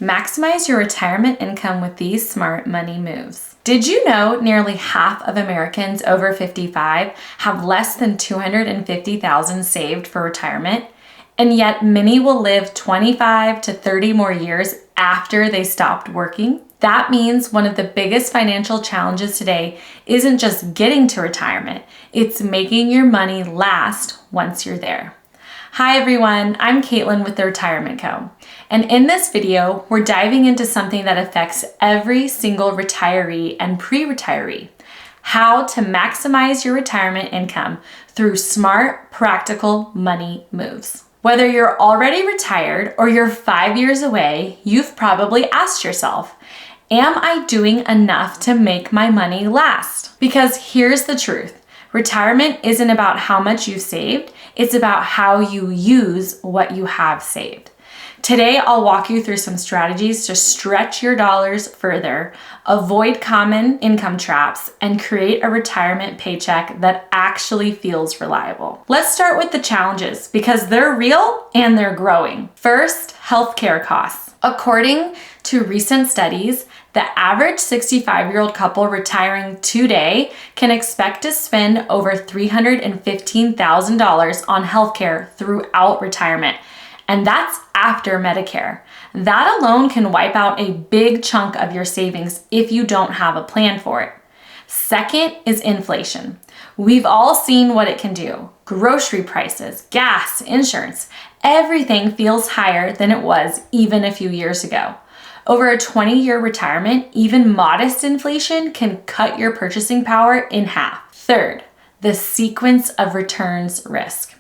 Maximize your retirement income with these smart money moves. Did you know nearly half of Americans over 55 have less than $250,000 saved for retirement? And yet many will live 25 to 30 more years after they stopped working? That means one of the biggest financial challenges today isn't just getting to retirement, it's making your money last once you're there. Hi everyone, I'm Caitlin with the Retirement Co. And in this video, we're diving into something that affects every single retiree and pre-retiree: how to maximize your retirement income through smart, practical money moves. Whether you're already retired or you're 5 years away, you've probably asked yourself, am I doing enough to make my money last? Because here's the truth. Retirement isn't about how much you've saved, it's about how you use what you have saved. Today, I'll walk you through some strategies to stretch your dollars further, avoid common income traps, and create a retirement paycheck that actually feels reliable. Let's start with the challenges because they're real and they're growing. First, healthcare costs. According to recent studies, the average 65-year-old couple retiring today can expect to spend over $315,000 on healthcare throughout retirement. And that's after Medicare. That alone can wipe out a big chunk of your savings if you don't have a plan for it. Second is inflation. We've all seen what it can do. Grocery prices, gas, insurance, everything feels higher than it was even a few years ago. Over a 20-year retirement, even modest inflation can cut your purchasing power in half. Third, the sequence of returns risk.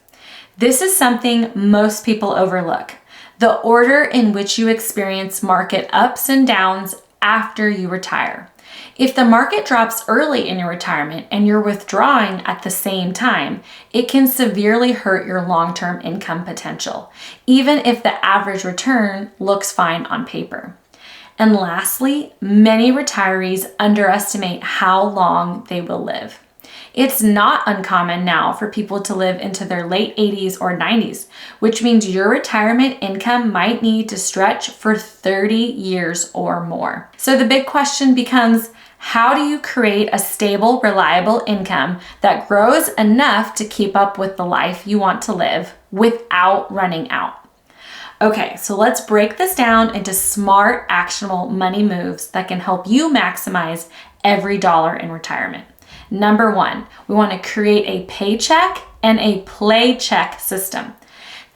This is something most people overlook: the order in which you experience market ups and downs after you retire. If the market drops early in your retirement and you're withdrawing at the same time, it can severely hurt your long-term income potential, even if the average return looks fine on paper. And lastly, many retirees underestimate how long they will live. It's not uncommon now for people to live into their late 80s or 90s, which means your retirement income might need to stretch for 30 years or more. So the big question becomes, how do you create a stable, reliable income that grows enough to keep up with the life you want to live without running out? Okay, so let's break this down into smart, actionable money moves that can help you maximize every dollar in retirement. Number one, we want to create a paycheck and a play check system.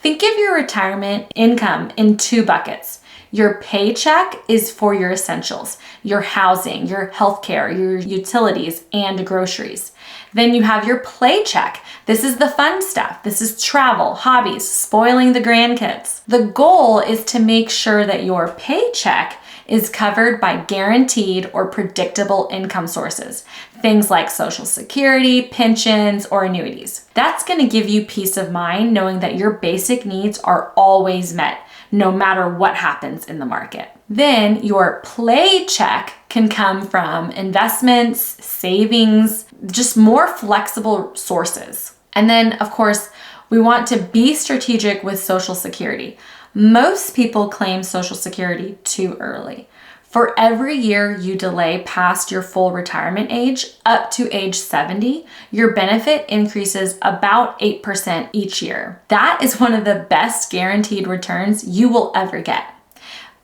Think of your retirement income in two buckets. Your paycheck is for your essentials, your housing, your healthcare, your utilities, and groceries. Then you have your play check. This is the fun stuff. This is travel, hobbies, spoiling the grandkids. The goal is to make sure that your paycheck is covered by guaranteed or predictable income sources, things like Social Security, pensions, or annuities. That's going to give you peace of mind knowing that your basic needs are always met, no matter what happens in the market. Then your play check can come from investments, savings, just more flexible sources. And then, of course, we want to be strategic with Social Security. Most people claim Social Security too early. For every year you delay past your full retirement age, up to age 70, your benefit increases about 8% each year. That is one of the best guaranteed returns you will ever get.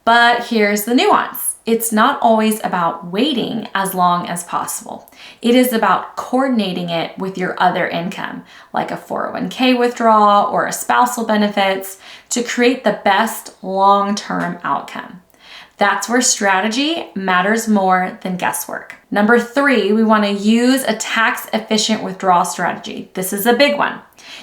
But here's the nuance. It's not always about waiting as long as possible. It is about coordinating it with your other income, like a 401k withdrawal or a spousal benefits, to create the best long-term outcome. That's where strategy matters more than guesswork. Number three, we want to use a tax-efficient withdrawal strategy. This is a big one.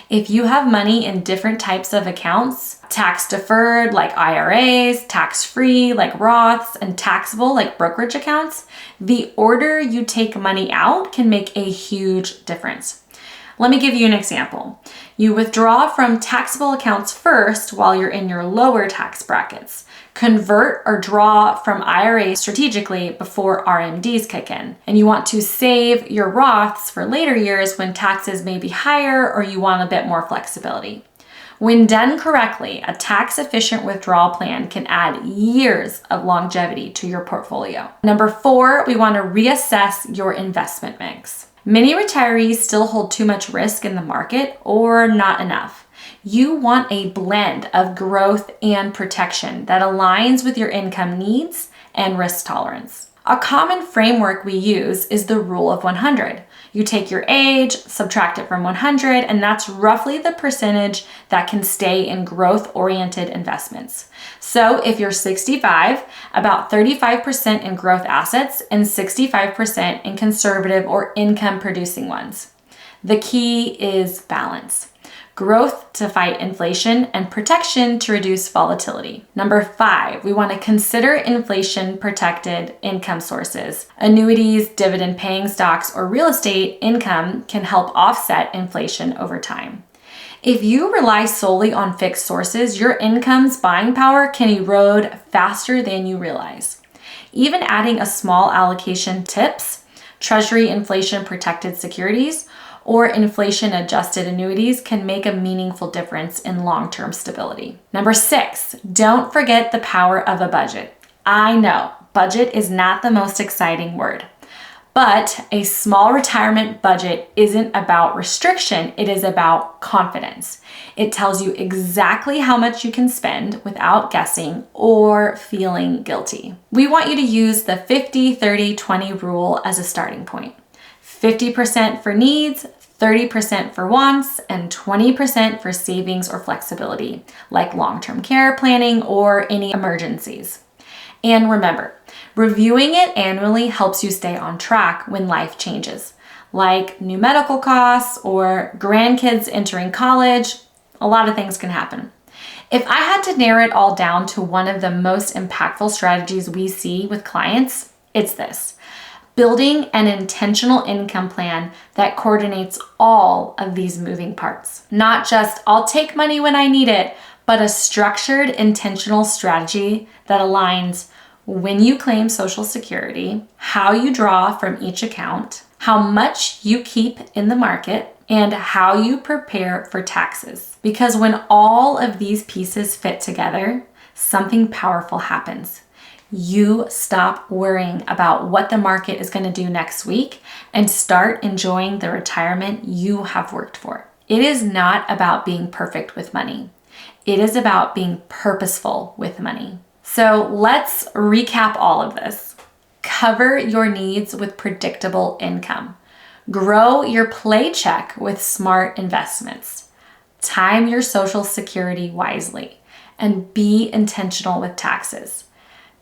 If you have money in different types of accounts, tax-deferred like IRAs, tax-free like Roths, and taxable like brokerage accounts, the order you take money out can make a huge difference. Let me give you an example. You withdraw from taxable accounts first while you're in your lower tax brackets. Convert or draw from IRAs strategically before RMDs kick in. And you want to save your Roths for later years when taxes may be higher or you want a bit more flexibility. When done correctly, a tax-efficient withdrawal plan can add years of longevity to your portfolio. Number 4, we want to reassess your investment mix. Many retirees still hold too much risk in the market or not enough. You want a blend of growth and protection that aligns with your income needs and risk tolerance. A common framework we use is the rule of 100. You take your age, subtract it from 100, and that's roughly the percentage that can stay in growth-oriented investments. So if you're 65, about 35% in growth assets and 65% in conservative or income-producing ones. The key is balance. Growth to fight inflation and protection to reduce volatility. Number 5, we want to consider inflation-protected income sources. Annuities, dividend-paying stocks, or real estate income can help offset inflation over time. If you rely solely on fixed sources, your income's buying power can erode faster than you realize. Even adding a small allocation TIPS, Treasury inflation-protected securities, or inflation-adjusted annuities can make a meaningful difference in long-term stability. Number 6, don't forget the power of a budget. I know, budget is not the most exciting word, but a small retirement budget isn't about restriction, it is about confidence. It tells you exactly how much you can spend without guessing or feeling guilty. We want you to use the 50-30-20 rule as a starting point. 50% for needs, 30% for wants, and 20% for savings or flexibility, like long-term care planning or any emergencies. And remember, reviewing it annually helps you stay on track when life changes, like new medical costs or grandkids entering college. A lot of things can happen. If I had to narrow it all down to one of the most impactful strategies we see with clients, it's this. Building an intentional income plan that coordinates all of these moving parts. Not just, I'll take money when I need it, but a structured, intentional strategy that aligns when you claim Social Security, how you draw from each account, how much you keep in the market, and how you prepare for taxes. Because when all of these pieces fit together, something powerful happens. You stop worrying about what the market is going to do next week and start enjoying the retirement you have worked for. It is not about being perfect with money. It is about being purposeful with money. So let's recap all of this. Cover your needs with predictable income. Grow your paycheck with smart investments. Time your Social Security wisely and be intentional with taxes.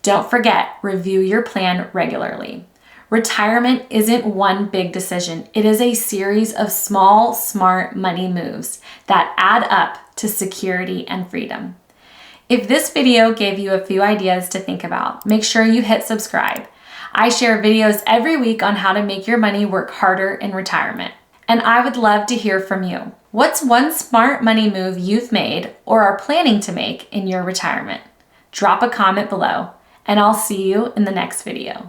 Don't forget, review your plan regularly. Retirement isn't one big decision. It is a series of small, smart money moves that add up to security and freedom. If this video gave you a few ideas to think about, make sure you hit subscribe. I share videos every week on how to make your money work harder in retirement. And I would love to hear from you. What's one smart money move you've made or are planning to make in your retirement? Drop a comment below. And I'll see you in the next video.